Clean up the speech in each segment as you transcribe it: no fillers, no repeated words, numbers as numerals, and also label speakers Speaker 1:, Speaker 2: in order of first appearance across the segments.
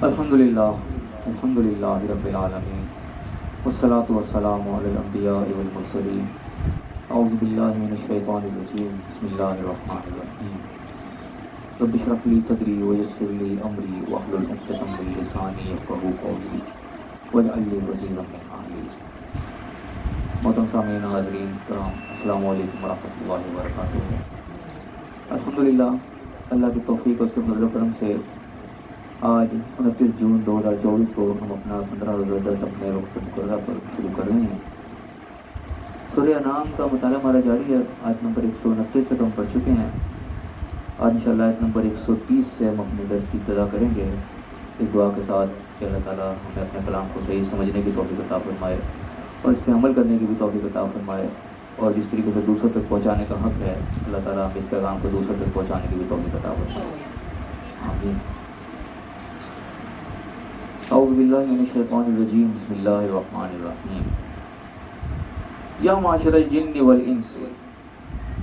Speaker 1: الحمدللہ رب العالمین والصلاة والسلام علی الانبیاء والمرسلین اعوذ باللہ من الشیطان الرجیم بسم اللہ الرحمن الرحیم رب اشرح لی صدری ویسر لی امری واحلل عقدۃ من لسانی یفقہوا قولی واجعل لی وزیرا من اہلی۔ محترم سامعین حاضرین کرام، السلام علیکم ورحمۃ اللہ وبرکاتہ۔ الحمدللہ اللہ کی توفیق اور اس کے فضل و کرم سے آج 29 جون 2024 کو ہم اپنا 15 روزہ درس اپنے وقت مقررہ پر شروع کر رہے ہیں۔ سورہ انعام کا مطالعہ ہمارا جاری ہے، آیت نمبر 129 تک ہم پڑھ چکے ہیں۔ آج انشاءاللہ آیت نمبر 130 سے ہم اپنے درس کی ابتدا کریں گے، اس دعا کے ساتھ کہ اللہ تعالیٰ ہمیں اپنے کلام کو صحیح سمجھنے کی توفیق عطا فرمائے اور اس پہ عمل کرنے کی بھی توفیق عطا فرمائے، اور جس طریقے سے دوسروں تک پہنچانے کا حق ہے اللہ تعالیٰ ہم اس پیغام کو دوسروں تک پہنچانے کی بھی توفیق عطا فرمائے، آمین۔ اعوذ باللہ من الشیطان الرجیم بسم اللہ الرحمن الرحیم۔ یا معاشر الجن والانس،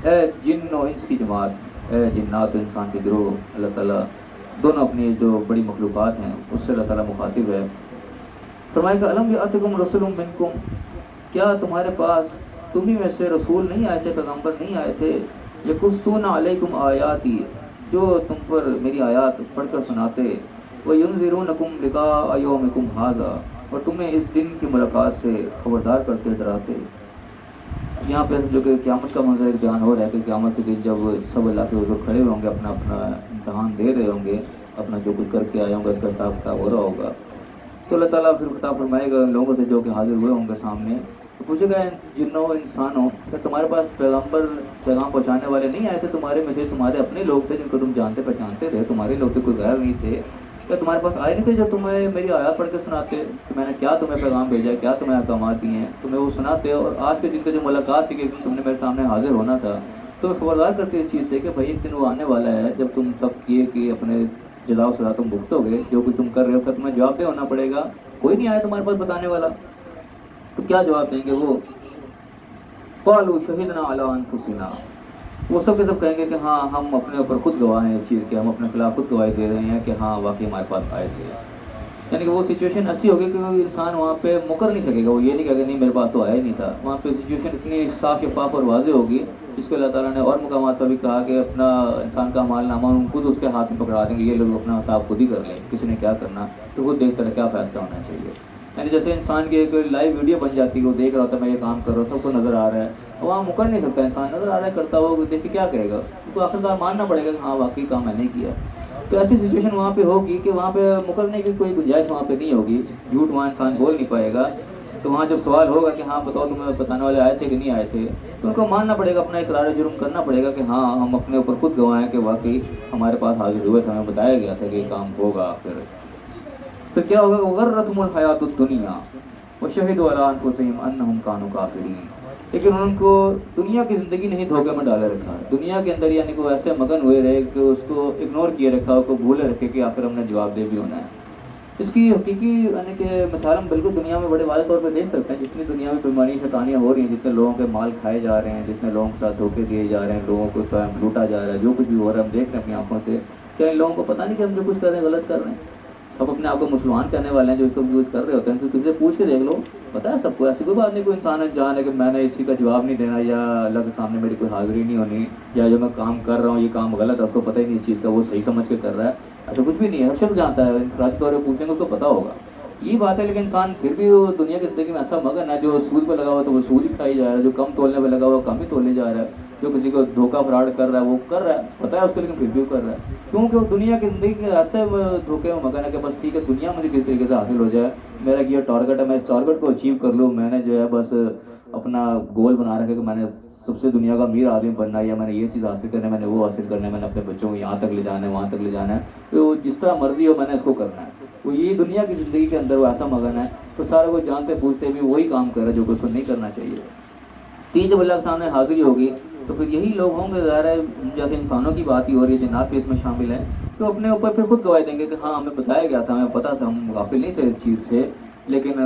Speaker 1: اے جن و انس کی جماعت، اے جنات و انسان کے گروہ، اللہ تعالیٰ دونوں اپنی جو بڑی مخلوقات ہیں اس سے اللہ تعالیٰ مخاطب ہے۔ فرمائے کہ الم یاتکم رسول منکم، کیا تمہارے پاس تمہیں میں سے رسول نہیں آئے تھے، پیغمبر نہیں آئے تھے، یقصون علیکم آیاتی، جو تم پر میری آیات پڑھ کر سناتے، وَيُنذِرُونَكُمْ لِقَاءَ يَوْمِكُمْ هَذَا، اور تمہیں اس دن کی ملاقات سے خبردار کرتے ڈراتے۔ یہاں پہ جو کہ قیامت کا منظر ایک بیان ہو رہا ہے کہ قیامت کے دن جب سب اللہ کے حضور کھڑے ہوں گے، اپنا اپنا امتحان دے رہے ہوں گے، اپنا جو کچھ کر کے آئے ہوں گے اس کا حساب کتاب ہو رہا ہوگا، تو اللہ تعالیٰ پھر خطاب فرمائے گا ان لوگوں سے جو کہ حاضر ہوئے ہوں گے سامنے، تو پوچھے گا جنوں انسانوں کہ تمہارے پاس پیغام پہنچانے والے نہیں آئے تھے تمہارے میں سے، تمہارے اپنے لوگ تھے جن کو تم جانتے پہچانتے تھے، تمہارے لوگ تھے، کوئی غیر نہیں تھے، کیا تمہارے پاس آئے نہیں تھے جو تمہیں میری آیات پڑھ کے سناتے کہ میں نے کیا تمہیں پیغام بھیجا ہے، کیا تمہیں احکامات دیے ہیں، تمہیں وہ سناتے، اور آج کے دن کی جو ملاقات تھی کہ تم نے میرے سامنے حاضر ہونا تھا، تو خبردار کرتے اس چیز سے کہ بھائی ایک دن وہ آنے والا ہے جب تم سب کیے کہ اپنے جزا و سزا تم بھگتو گے، جو کچھ تم کر رہے ہو کہ تمہیں جواب دہ ہونا پڑے گا۔ کوئی نہیں آیا تمہارے پاس بتانے والا، تو کیا جواب دیں گے وہ؟ قالوا شہدنا علی انفسنا، وہ سب کے سب کہیں گے کہ ہاں ہم اپنے اوپر خود گواہ ہیں اس چیز کے، ہم اپنے خلاف خود گواہی دے رہے ہیں کہ ہاں واقعی ہمارے پاس آئے تھے۔ یعنی کہ وہ سچویشن ایسی ہوگی کہ کوئی انسان وہاں پہ مکر نہیں سکے گا، وہ یہ نہیں کہے گا نہیں میرے پاس تو آیا ہی نہیں تھا، وہاں پہ سچویشن اتنی صاف شفاف اور واضح ہوگی جس کو اللہ تعالیٰ نے اور مقامات پر بھی کہا کہ اپنا انسان کا مال نامہ ہم خود اس کے ہاتھ میں پکڑا دیں گے، یہ لوگ اپنا حساب خود ہی کر لیں، کسی نے کیا کرنا تو خود دیکھتا رہے کیا فیصلہ ہونا چاہیے۔ یعنی جیسے انسان کی ایک لائیو ویڈیو بن جاتی ہے، وہ دیکھ رہا ہوتا ہے میں یہ کام کر رہا ہوں، سب کو نظر آ رہا ہے، وہاں مکر نہیں سکتا انسان، نظر آ رہا ہے کرتا ہوا، دیکھ کے کیا کہے گا، تو آخرکار ماننا پڑے گا کہ ہاں واقعی کام میں نے کیا۔ تو ایسی سچویشن وہاں پہ ہوگی کہ وہاں پہ مکرنے کی کوئی گنجائش وہاں پہ نہیں ہوگی، جھوٹ وہاں انسان بول نہیں پائے گا۔ تو وہاں جب سوال ہوگا کہ ہاں بتاؤ تمہیں بتانے والے آئے تھے کہ نہیں آئے تھے، تو ان کو ماننا پڑے گا، اپنا اقرار جرم کرنا پڑے گا کہ ہاں ہم اپنے اوپر خود گواہ ہیں کہ واقعی ہمارے پاس حاضر ہوئے تھے، ہمیں بتایا گیا تھا کہ یہ کام ہوگا۔ پھر کیا ہوگا؟ وغرتہم الحیات الدنیا وشہدوا علی انفسہم انہم کانوا کافرین، لیکن ان کو دنیا کی زندگی نہیں دھوکے میں ڈالے رکھا، دنیا کے اندر یعنی کہ ایسے مگن ہوئے رہے کہ اس کو اگنور کیے رکھا، اس کو بھولے رکھے کہ آخر ہم نے جواب دے بھی ہونا ہے۔ اس کی حقیقی یعنی کہ مثال ہم بالکل دنیا میں بڑے واضح طور پہ دیکھ سکتے ہیں، جتنی دنیا میں بیماری شیطانیاں ہو رہی ہیں، جتنے لوگوں کے مال کھائے جا رہے ہیں، جتنے لوگوں کے ساتھ دھوکے دیے جا رہے ہیں، لوگوں کو لوٹا جا رہا ہے، جو کچھ بھی ہو رہا ہے ہم دیکھ رہے ہیں اپنی آنکھوں سے، کیا ان لوگوں کو پتہ نہیں کہ ہم جو کچھ کر رہے ہیں غلط کر رہے ہیں؟ سب اپنے آپ کو مسلمان کہنے والے ہیں جو اس کو یوز کر رہے ہوتے ہیں، کسی سے پوچھ کے دیکھ لو، پتہ ہے سب کو، ایسی کوئی بات نہیں کوئی انسان ہے جان ہے کہ میں نے اسی کا جواب نہیں دینا، یا اللہ کے سامنے میری کوئی حاضری نہیں ہونی، یا جو میں کام کر رہا ہوں یہ کام غلط ہے، اس کو پتہ ہی نہیں اس چیز کا، وہ صحیح سمجھ کے کر رہا ہے، ایسا کچھ بھی نہیں ہے، ہر شخص جانتا ہے، انفرادی طور پہ پوچھیں گے اس کو پتہ ہوگا یہ بات ہے۔ لیکن انسان پھر بھی وہ دنیا کی زندگی میں ایسا مگن ہے، جو سود پہ لگا ہوا تو وہ سود ہی کھائی جا رہا ہے، جو کم تولنے پہ لگا ہوا کم ہی تولے جا رہا ہے، جو کسی کو دھوکہ فراڈ کر رہا ہے وہ کر رہا ہے، پتہ ہے اس کو لیکن پھر بھی وہ کر رہا ہے، کیونکہ وہ دنیا کی زندگی کے ایسے دھوکے میں مگن ہے کہ بس ٹھیک ہے دنیا مجھے کس طریقے سے حاصل ہو جائے، میرا یہ ٹارگٹ ہے میں اس ٹارگٹ کو اچیو کر لوں، میں نے جو ہے بس اپنا گول بنا رکھا کہ میں نے سب سے دنیا کا امیر آدمی بننا ہے، یا میں نے یہ چیز حاصل کرنا ہے، میں نے وہ حاصل کرنا ہے، میں نے اپنے بچوں کو یہاں تک لے جانا ہے وہاں تک لے جانا ہے، تو جس طرح مرضی ہو میں نے اس کو کرنا ہے، وہ یہی دنیا کی زندگی کے اندر وہ ایسا مگن ہے، تو سارے کو جانتے پوچھتے بھی وہی کام کر رہا ہے جو کہ اس کو نہیں کرنا چاہیے۔ تین جب اللہ کے سامنے حاضری ہوگی تو پھر یہی لوگ ہوں گے، ظاہر ہے جیسے انسانوں کی بات ہی ہو رہی ہے، جنات بھی اس میں شامل ہیں، تو اپنے اوپر پھر خود گواہی دیں گے کہ ہاں ہمیں بتایا گیا تھا، ہمیں پتہ تھا، ہم غافل نہیں تھے اس چیز سے، لیکن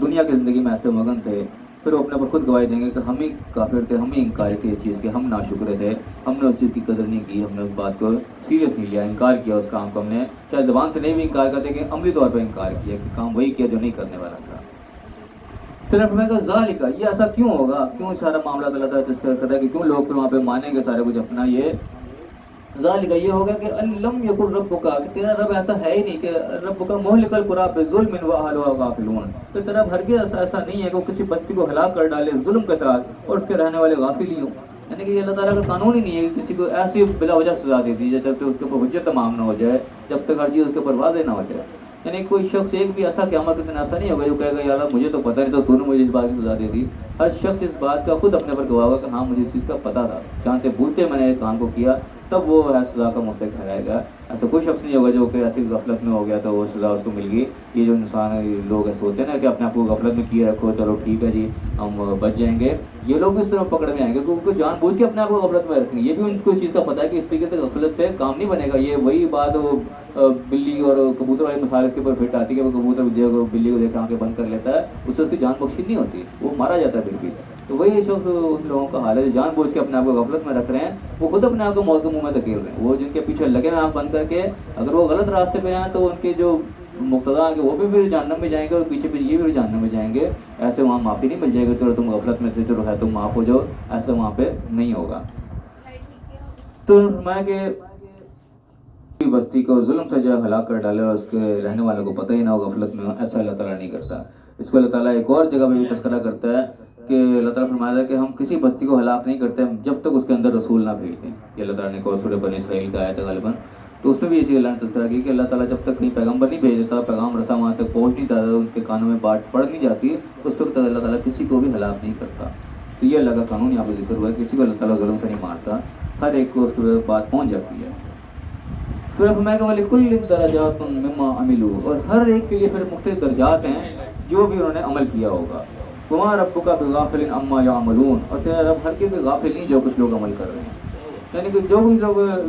Speaker 1: دنیا کی زندگی میں ایسے مگن تھے۔ پھر وہ اپنے پر خود گواہی دیں گے کہ ہم ہی کافر تھے، ہم ہی انکاری تھے اس چیز کے، ہم ناشکر تھے، ہم نے اس چیز کی قدر نہیں کی، ہم نے اس بات کو سیریس نہیں لیا، انکار کیا اس کام کو، ہم نے چاہے زبان سے نہیں بھی انکار کرتے کہ عملی طور پہ انکار کیا کہ کام وہی کیا جو نہیں کرنے والا تھا۔ پھر فرمائے گا ذالک، یہ ایسا کیوں ہوگا، کیوں سارا معاملہ اللہ تعالیٰ تذکر کرتا ہے کہ کیوں لوگ پھر وہاں پہ مانیں گے سارے کچھ اپنا، یہ ذالک یہ ہوگا کہ ان لم یکن ربک، کہ تیرا رب ایسا ہے ہی نہیں کہ رب کا مہلک القری بظلم واہلھا غافلون، تو تیرا رب ہرگز ایسا نہیں ہے کہ وہ کسی بستی کو ہلاک کر ڈالے ظلم کے ساتھ اور اس کے رہنے والے غافل ہی ہوں۔ یعنی کہ یہ اللہ تعالیٰ کا قانون ہی نہیں ہے کہ کسی کو ایسی بلا وجہ سزا دے دی جائے جب تک اس کے اوپر حجت تمام نہ ہو جائے، جب تک ہر چیز اس کے اوپر واضح نہ ہو جائے۔ یعنی کوئی شخص ایک بھی ایسا قیامت کے دن ایسا نہیں ہوگا جو کہے گا یا اللہ مجھے تو پتہ نہیں تھا، تو نے مجھے اس بات کی سزا دے دی۔ ہر شخص اس بات کا خود اپنے پر گواہ ہوگا کہ ہاں مجھے اس چیز کا پتہ تھا، جانتے بوجھتے میں نے ایک کام کو کیا، تب وہ سزا کا مستحق ٹھہرائے گا۔ ایسا کوئی شخص نہیں ہوگا جو کہ ایسی غفلت میں ہو گیا تو وہ سزا اس کو مل گئی۔ یہ جو انسان لوگ ایسے ہوتے ہیں نا کہ اپنے آپ کو غفلت میں کیے رکھو، چلو ٹھیک ہے جی ہم بچ جائیں گے، یہ لوگ اس طرح پکڑ میں آئیں گے کیونکہ جان بوجھ کے اپنے آپ کو غفلت میں رکھیں گے۔ یہ بھی ان کو اس چیز کا پتہ ہے کہ اس طریقے سے غفلت سے کام نہیں بنے گا۔ یہ وہی بات وہ بلی اور کبوتر والے مسائل کے اوپر فٹ آتی ہے کہ وہ کبوتر بلی کو دیکھ آنکھیں بند کر لیتا ہے، اس سے اس کی جان بخشی نہیں ہوتی، وہ مارا جاتا ہے پھر بھی۔ تو وہی شخص ان لوگوں کا حال ہے جو جان بوجھ کے اپنے آپ کو غفلت میں رکھ رہے ہیں، وہ خود اپنے آپ کو موت کے منہ میں دھکیل رہے ہیں۔ وہ جن کے پیچھے لگے ہیں آنکھ بند کر کے، اگر وہ غلط راستے پہ ہیں تو ان کے جو مقتدا ہیں وہ بھی پھر جہنم میں جائیں گے اور پیچھے پیچھے یہ بھی جہنم میں جائیں گے۔ ایسے وہاں معافی نہیں مل جائے گی، چلو تم غفلت میں تھے چلو ہے تم معاف ہو جاؤ، ایسا وہاں پہ نہیں ہوگا۔ تو فرمایا کہ بستی کو ظلم سے جو ہے ہلاک کر ڈالے اور اس کے رہنے والوں کو پتہ ہی نہ ہو غفلت میں، ایسا اللہ تعالیٰ نہیں کرتا۔ اس کو اللہ تعالیٰ ایک اور جگہ پہ بھی تذکرہ کرتا ہے کہ اللہ تعالیٰ فرمایا ہے کہ ہم کسی بستی کو ہلاک نہیں کرتے جب تک اس کے اندر رسول نہ بھیج دیں۔ یہ اللہ تعالیٰ نے ایک اور سورہ بنی اسرائیل کا آیا تھا غالباً، تو اس میں بھی اسی اللہ نے تذکرہ کیا کہ اللہ تعالیٰ جب تک کہیں پیغمبر نہیں بھیج دیتا، پیغام رسا وہاں تک پہنچ نہیں جاتا، ان کے کانوں میں بات پڑ نہیں جاتی، اس وقت تک اللہ تعالیٰ کسی کو بھی ہلاک نہیں کرتا۔ تو یہ اللہ کا قانون یہاں پہ ذکر ہوا ہے، کسی کو اللہ تعالیٰ ظلم سے نہیں مارتا، ہر ایک کو اس کی بات پہنچ جاتی ہے۔ پھر فرمایا کہ وَلِكُلٍّ دَرَجَاتٌ مِّمَّا عَمِلُوا، اور ہر ایک کے لیے پھر مختلف درجات ہیں جو بھی انہوں نے عمل کیا ہوگا۔ وَمَا رَبُّكَ بِغَافِلٍ عَمَّا يَعْمَلُونَ، اور تیرا رب ہر کے بھی غافل نہیں جو کچھ لوگ عمل کر رہے ہیں۔ یعنی کہ جو بھی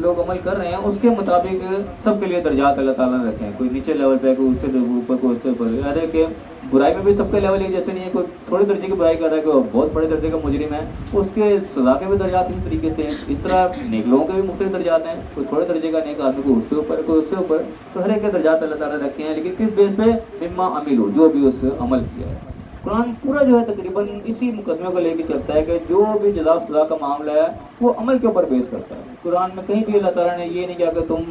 Speaker 1: لوگ عمل کر رہے ہیں اس کے مطابق سب کے لیے درجات اللہ تعالیٰ نے رکھے ہیں، کوئی نیچے لیول پہ، کوئی اس سے اوپر، کوئی اس سے اوپر۔ یعنی کہ برائی میں بھی سب کے لیول ایک جیسے نہیں ہے، کوئی تھوڑے درجے کی برائی کر رہا ہے، کوئی بہت بڑے درجے کا مجرم ہے، اس کے سزا کے بھی درجات اسی طریقے سے ہیں۔ اس طرح نیک لوگوں کے بھی مختلف درجات ہیں، کوئی تھوڑے درجے کا نیک آدمی کو اس سے اوپر، کوئی اس سے اوپر، تو ہر ایک کے درجات اللہ تعالیٰ نے رکھے ہیں، لیکن کس بیس پہ؟ مما عملوا، جو بھی اس عمل کیا ہے۔ قرآن پورا جو ہے تقریباً اسی مقدمے کو لے کے چلتا ہے کہ جو بھی جزا و سزا کا معاملہ ہے وہ عمل کے اوپر بیس کرتا ہے۔ قرآن میں کہیں بھی اللہ تعالیٰ نے یہ نہیں کہا کہ تم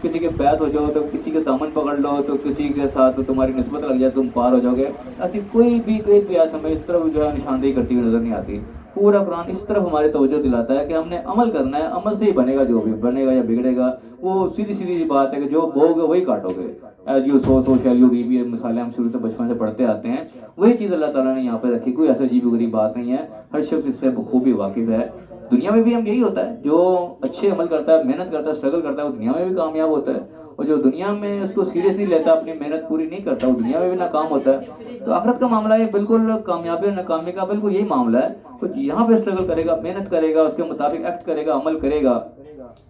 Speaker 1: کسی کے بیعت ہو جاؤ تو کسی کے دامن پکڑ لو تو کسی کے ساتھ تمہاری نسبت لگ جائے تم پار ہو جاؤ گے، ایسی کوئی بھی آیت ہمیں اس طرف جو ہے نشاندہی کرتی ہوئی نظر نہیں آتی۔ پورا قرآن اس طرف ہماری توجہ دلاتا ہے کہ ہم نے عمل کرنا ہے، عمل سے ہی بنے گا، جو بھی بنے گا یا بگڑے گا وہ سیدھی سیدھی بات ہے کہ جو بو گے وہی کاٹو گے۔ As you sow shall you reap, یہ مثالیں ہم شروع سے بچپن سے پڑھتے آتے ہیں، وہی چیز اللہ تعالیٰ نے یہاں پہ رکھی، کوئی ایسا عجیب و غریب بات نہیں ہے، ہر شخص اس سے بخوبی واقف ہے۔ دنیا میں بھی ہم یہی ہوتا ہے، جو اچھے عمل کرتا ہے، محنت کرتا ہے، اسٹرگل کرتا ہے، وہ دنیا میں بھی کامیاب ہوتا ہے، اور جو دنیا میں اس کو سیریس نہیں لیتا، اپنی محنت پوری نہیں کرتا، وہ دنیا میں بھی ناکام ہوتا ہے۔ تو آخرت کا معاملہ یہ بالکل کامیابی اور ناکامی کا بالکل یہی معاملہ ہے، کچھ یہاں پہ اسٹرگل کرے گا، محنت کرے گا، اس کے مطابق ایکٹ کرے گا، عمل کرے گا،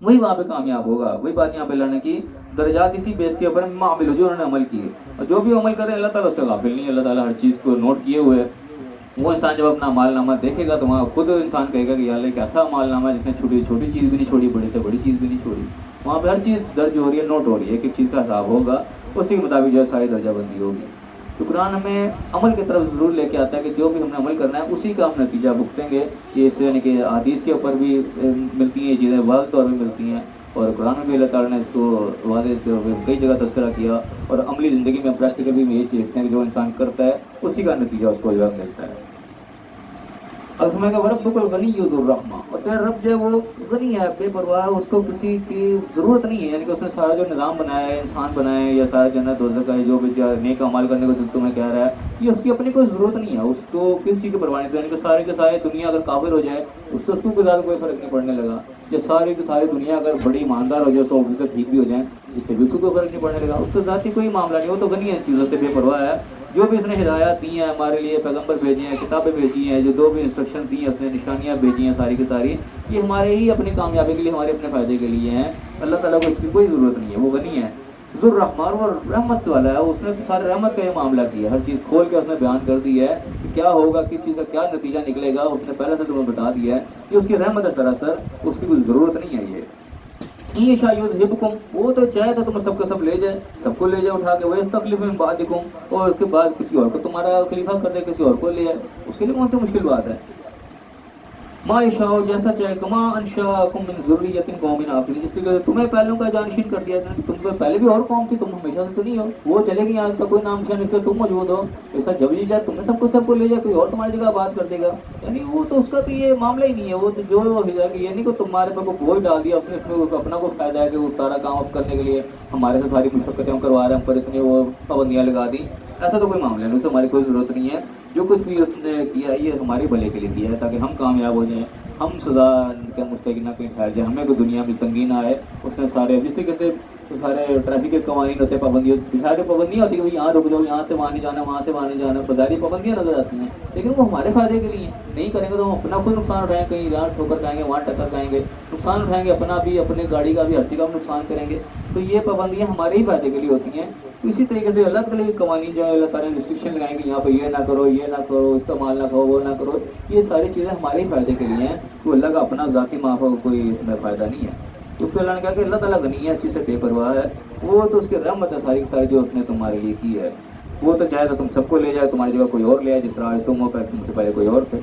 Speaker 1: وہی وہاں پہ کامیاب ہوگا۔ وہی بات یہاں پہ اللہ نے کی، درجات اسی بیس کے اوپر مما عملوا، جو انہوں نے عمل کیے، اور جو بھی عمل کرے اللہ تعالیٰ اس سے غافل نہیں ہے، اللہ تعالیٰ ہر چیز کو نوٹ کیے ہوئے ہے۔ وہ انسان جب اپنا مال نامہ دیکھے گا تو وہاں خود انسان کہے گا کہ یا اللہ ایک ایسا مال نامہ ہے جس نے چھوٹی چھوٹی چیز بھی نہیں چھوڑی، بڑی سے بڑی چیز بھی نہیں چھوڑی۔ وہاں پہ ہر چیز درج ہو رہی ہے، نوٹ ہو رہی ہے، ایک ایک چیز کا حساب ہوگا، اسی کے مطابق جو ہے ساری درجہ بندی ہوگی۔ تو قرآن ہمیں عمل کی طرف ضرور لے کے آتا ہے کہ جو بھی ہم نے عمل کرنا ہے اسی کا ہم نتیجہ بھگتیں گے۔ یہ اس یعنی کہ حدیث کے اوپر بھی ملتی ہیں یہ چیزیں، واضح طور پہ ملتی ہیں، اور قرآن میں بھی اللہ تعالیٰ نے اس کو واضح طور پہ کئی جگہ تذکرہ کیا، اور عملی زندگی میں پریکٹیکل بھی یہ چیز دیکھتے ہیں کہ جو انسان کرتا ہے اسی کا نتیجہ اس کو جو ہے ملتا ہے۔ اور فرمائے گا وَرَبُّكَ الْغَنِيُّ ذُو الرَّحْمَةِ، اور تیرا رب جو ہے وہ غنی ہے، بے پرواہ ہے، اس کو کسی کی ضرورت نہیں ہے، یعنی کہ اس نے سارا جو نظام بنایا ہے، انسان بنائے ہیں، یا سارا جنت دوزخ ہے، جو بھی نیک اعمال کرنے کو تمہیں کہہ رہا ہے، یہ اس کی اپنی کوئی ضرورت نہیں ہے، اس کو کس چیز کی پرواہ نہیں، یعنی کہ سارے کے سارے دنیا اگر کافر ہو جائے اس سے اس کو زیادہ کوئی فرق نہیں پڑنے لگا، یا ساری کی ساری دنیا اگر بڑی ایماندار ہو جائے، 100% ٹھیک بھی ہو جائیں، اس سے بھی اس کو کوئی فرق نہیں پڑنے لگا، اس کو ذاتی کوئی معاملہ نہیں، وہ تو غنی ہے، چیزوں سے بے پرواہ ہے۔ جو بھی اس نے ہدایات دی ہیں ہمارے لیے، پیغمبر بھیجے ہیں، کتابیں بھیجی ہیں، جو بھی انسٹرکشن دی ہیں اس نے، نشانیاں بھیجی ہیں، ساری کی ساری یہ ہمارے ہی اپنی کامیابی کے لیے، ہمارے اپنے فائدے کے لیے ہیں، اللہ تعالیٰ کو اس کی کوئی ضرورت نہیں ہے، وہ غنی ہے۔ ذو الرحمان اور رحمت والا ہے، اس نے تو سارے رحمت کا یہ معاملہ کیا، ہر چیز کھول کے اس نے بیان کر دی ہے کہ کیا ہوگا، کس چیز کا کیا نتیجہ نکلے گا، اس نے پہلے سے تمہیں بتا دیا ہے، یہ اس کی رحمت ہے سراسر، اس کی کوئی ضرورت نہیں ہے یہ۔ یہ یذہبکم، وہ تو چاہے تو تم سب کا سب لے جائے، سب کو لے جائے اٹھا کے، ویستخلف من بعدکم، اور اس کے بعد کسی اور کو تمہارا خلیفہ کر دے، کسی اور کو لے آئے، اس کے لیے کون سی مشکل بات ہے۔ ما یشاء، جیسا چاہے، کما انشاءکم من ذریۃ قوم آخرین، جس طریقے سے تمہیں پہلوں کا جانشین کر دیا، تم پہ پہلے بھی اور قوم تھی، تم ہمیشہ سے تو نہیں ہو، وہ چلے گی، آج کا کوئی نام نشان نہیں، تم موجود ہو، ایسا جب جی جائے تمہیں سب کو لے جائے، کوئی اور تمہاری جگہ بات کر دے گا، یعنی وہ تو اس کا تو یہ معاملہ ہی نہیں ہے، وہ تو جو ہے کہ یہ نہیں کہ تمہارے پہ کوئی بوجھ ڈال دیا، اپنا کو فائدہ ہے کہ وہ سارا کام اب کرنے کے لیے ہمارے سے ساری مشقتیں ہم کروا رہے ہیں، ہم پر اتنی وہ پابندیاں لگا دی، ایسا تو کوئی معاملہ نہیں، اس سے ہماری کوئی ضرورت نہیں ہے، جو کچھ بھی اس نے کیا ہے یہ ہمارے بھلے کے لیے کیا ہے، تاکہ ہم کامیاب ہو جائیں، ہم سزا کے مستحق نہ کہیں ٹھہر جائیں، ہمیں کوئی دنیا میں تنگی نہ آئے۔ اس نے سارے جس طریقے سے سارے ٹریفک کے قوانین ہوتے ہیں، پابندی سارے پابندیاں ہوتی ہیں کہ یہاں رک جاؤ، یہاں سے وہاں نہیں جانا، وہاں سے وہاں نہیں جانا، بظاہر پابندیاں نظر آتی ہیں، لیکن وہ ہمارے فائدے کے لیے ہیں، نہیں کریں گے تو ہم اپنا خود نقصان اٹھائیں گے، کہیں یہاں ٹھوکر کھائیں گے، وہاں ٹکر کھائیں گے، نقصان اٹھائیں گے، اپنا بھی، اپنے گاڑی کا بھی، ہر چیز کا نقصان کریں گے، تو یہ پابندیاں ہمارے ہی فائدے کے لیے ہوتی ہیں۔ اسی طریقے سے اللہ تعالیٰ کے قوانین جو ہے، اللہ تعالیٰ نے ریسٹرکشن لگائیں گے، یہاں پہ یہ نہ کرو، یہ نہ کرو، اس کا مال نہ کھاؤ، وہ نہ کرو، یہ ساری چیزیں ہمارے ہی فائدے کے لیے ہیں، تو اللہ کا اپنا ذاتی معافی کوئی اس میں فائدہ نہیں ہے۔ اس پہ اللہ نے کہا کہ اللہ تعالیٰ غنی ہے، اچھی سے بے پرواہ ہے، وہ تو اس کی رحمت ہے ساری کی ساری جو اس نے تمہارے لیے کی ہے، وہ تو چاہے تو تم سب کو لے جائے، تمہاری جگہ کوئی اور لے آئے، جس طرح آج تم ہو، پہلے تم سے پہلے کوئی اور تھے۔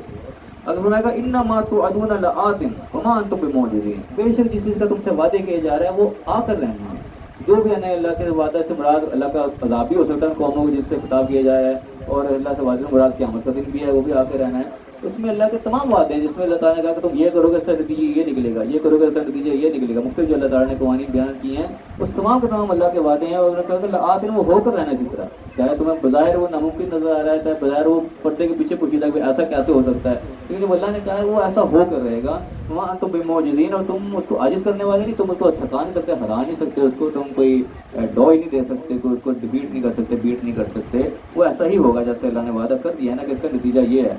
Speaker 1: اگر فرمائے گا انما توعدون لآت وما انتم بمعجزین، بے شک جس چیز کا تم سے وعدے کیا جا رہا ہے وہ آ کر رہنا ہے، جو بھی ہے اللہ کے وعدہ سے مراد اللہ کا عذاب بھی ہو سکتا ہے قوموں کو جس سے خطاب کیا جا رہا ہے، اور اللہ سے وعدے سے مراد قیامت کا دن بھی ہے، وہ بھی آ کے رہنا ہے۔ اس میں اللہ کے تمام وعدے ہیں، جس میں اللہ تعالیٰ نے کہا کہ تم یہ کرو گے اس کا نتیجہ یہ نکلے گا، یہ کرو گے اس کا نتیجہ یہ نکلے گا، مختلف جو اللہ تعالیٰ نے قوانین بیان کیے ہیں اس تمام کے تمام اللہ کے وعدے ہیں، اور انہوں نے کہا کہ آتے وہ ہو کر رہنا اسی طرح، چاہے تمہیں بظاہر وہ ناممکن نظر آ رہا ہے، چاہے بظاہر وہ پردے کے پیچھے پوشیدہ کہ ایسا کیسے ہو سکتا ہے، لیکن جب اللہ نے کہا ہے وہ ایسا ہو کر رہے گا، وہاں تم بمعجزین، اور تم اس کو عاجز کرنے والے نہیں، تم اس کو تھکا نہیں سکتے، ہرا نہیں سکتے اس کو، تم کوئی ڈو ہی نہیں دے سکتے، کوئی اس کو ڈیفیٹ نہیں کر سکتے، بیٹ نہیں کر سکتے، وہ ایسا ہی ہوگا جیسے اللہ نے وعدہ کر دیا ہے نا، کہ اس کا نتیجہ یہ ہے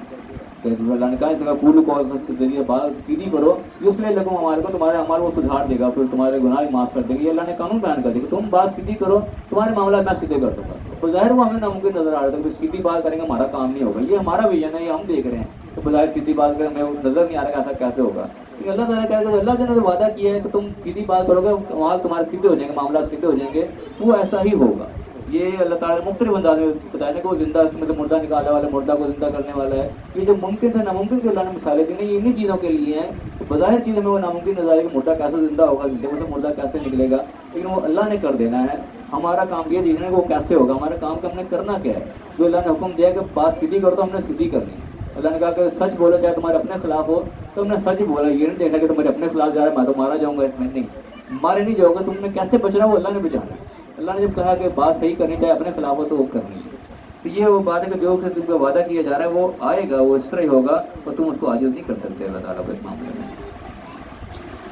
Speaker 1: کہ اللہ نے کہا اس کا کول کو ذریعے بات سیدھی کرو، یہ اس لیے لگوں ہمارے کو تمہارے اعمال وہ سدھار دے گا، پھر تمہارے گناہ معاف کر دے گا، یہ اللہ نے قانون بیان کر دیا کہ تم بات سیدھی کرو، تمہارے معاملات میں سیدھے کر دوں گا۔ بظاہر وہ ہمیں ناممکن نظر آ رہا تھا کہ سیدھی بات کریں گے ہمارا کام نہیں ہوگا، یہ ہمارا ویژن ہے، یہ ہم دیکھ رہے ہیں کہ بظاہر سیدھی بات کریں، ہمیں نظر نہیں آ رہا کہ ایسا کیسے ہوگا، لیکن اللہ تعالیٰ کہہ رہا ہے کہ اللہ نے وعدہ کیا ہے کہ تم سیدھی بات کرو گے، اعمال تمہارے سیدھے ہو جائیں گے، معاملات سیدھے ہو جائیں گے، وہ ایسا ہی ہوگا۔ یہ اللہ تعالیٰ نے مختلف انداز میں بتایا کہ وہ زندہ، اس میں تو مردہ نکالنے والا، مردہ کو زندہ کرنے والا ہے، یہ جو ممکن سے ناممکن کے اللہ نے مثالیں دی نہیں، یہ انہی چیزوں کے لیے ہیں، بظاہر چیزوں میں وہ ناممکن نظر آئے کہ مردہ کیسے زندہ ہوگا، زندے میں سے مردہ کیسے نکلے گا، لیکن وہ اللہ نے کر دینا ہے، ہمارا کام یہ دیکھنا ہے کہ وہ کیسے ہوگا، ہمارا کام کا ہم نے کرنا کیا ہے، جو اللہ نے حکم دیا کہ بات سیدھی کرو تو ہم نے سیدھی کرنی، اللہ نے کہا کہ سچ بولو چاہے تمہارے اپنے خلاف ہو، تو ہم نے سچ بولا، یہ نہیں دیکھنا کہ تمہارے اپنے خلاف جا رہا ہے میں تو مارا جاؤں گا، اس میں نہیں، مارے نہیں جاؤ گے، تم نے کیسے بچنا وہ اللہ نے بچانا ہے، اللہ نے جب کہا کہ بات صحیح کرنی چاہے اپنے خلاف ہو تو وہ کرنی ہے، تو یہ وہ بات ہے کہ جو کہ تم کا وعدہ کیا جا رہا ہے وہ آئے گا، وہ اس طرح ہی ہوگا، اور تم اس کو عاجز نہیں کر سکتے اللہ تعالیٰ کو اس معاملے میں۔